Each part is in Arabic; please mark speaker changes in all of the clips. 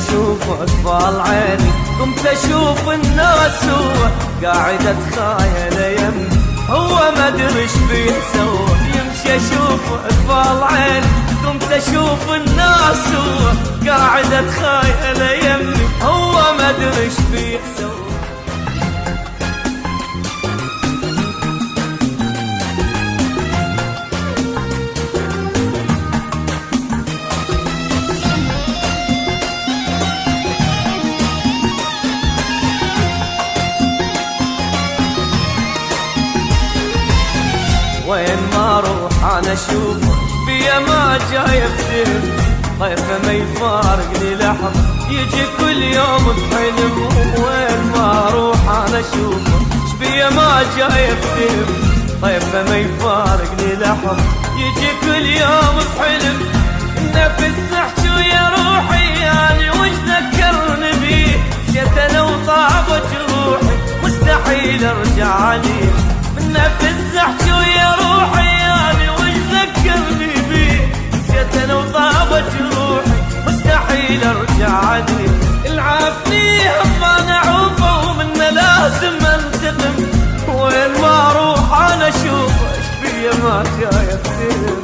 Speaker 1: اشوفك طال عيني، قمت اشوف الناس هو قاعد اتخايل يمي، هو ما ادري ايش بيه سوى. يمشي اشوفك طال عيني، قمت اشوف الناس هو قاعد اتخايل يمي، هو ما ادري ايش بيه سوى. وين ما اروح انا اشوفه بيا ما جاي يفتهم، طيفه ما يفارقني لحظه يجي كل يوم بحلم. وين ما اروح انا اشوفه بيا ما جاي يفتهم، طيفه ما يفارقني لحظه يجي كل يوم بحلم. النفس احكي ويا روحي يعني وش ذكرني بيه، نسيت لو طابت جروحي مستحيل ارجع عليه. النفس احكي ويا روحي يعني وش ذكرني بيه، نسيت لو طابت جروحي مستحيل ارجع عليه. العافني هم انا عوفه ومنه لازم انتقم، وين ما اروح انا اشوفه ايش بيه ما جاي يفتهم.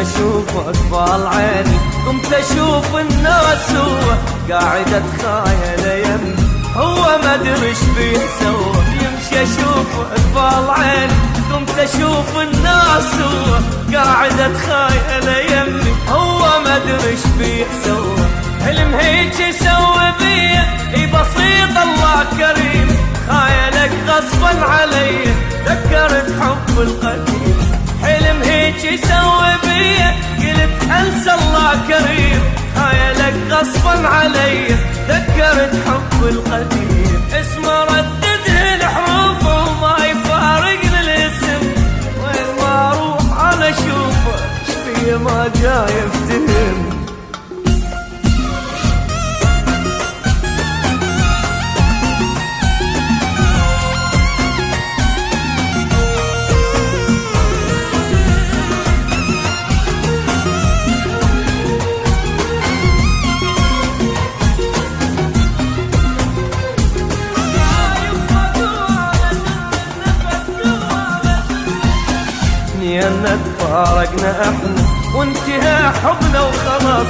Speaker 1: اشوفك طال عيني، قمت اشوف الناس هو قاعد اتخايل يمي، هو ما ادري ايش بيه سوى. يمشي اشوفك طال عيني، قمت اشوف الناس هو قاعد اتخايل يمي، هو ما ادري ايش بيه سوى. حلم هيك يسوي بيا اي بسيط الله كريم، خايلك غصبا علي ذكرت حب القديم. حلم هيك يسوي بيا قلت انسى الله كريم، خايلك غصبا علي ذكرت حب القديم. اسمه ردده الحروف وما يفارقني الاسم، وين ما اروح انا اشوفه ايش بيه ما جاي يفتهم. ان تفارقنا احنا وانتهى حبنا وخلاص،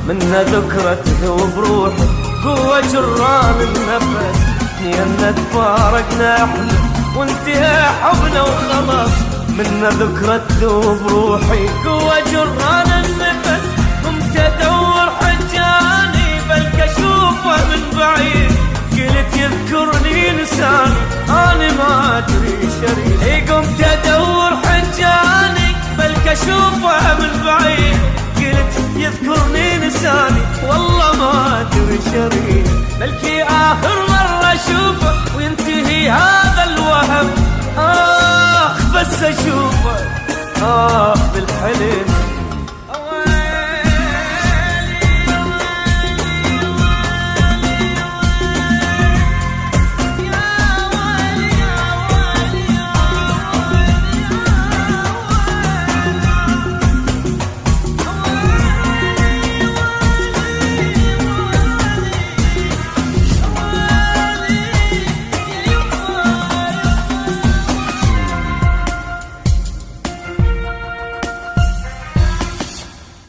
Speaker 1: منا ذكرى تذوب روحي قوة جران النفس. ان تفارقنا احنا وانتهى حبنا وخلاص، منا ذكرى تذوب روحي قوة جران النفس. قمت ادور حجاني بلك اشوفه من بعيد، قلت يذكرني لساني انا ما ادري شريك. قمت ادور حجاني بلك اشوفه من بعيد، قلت يذكرني لساني والله ما ادري شريك. بلكي اخر مرة اشوفه وينتهي هذا الوهم، بس اشوفه بالحلم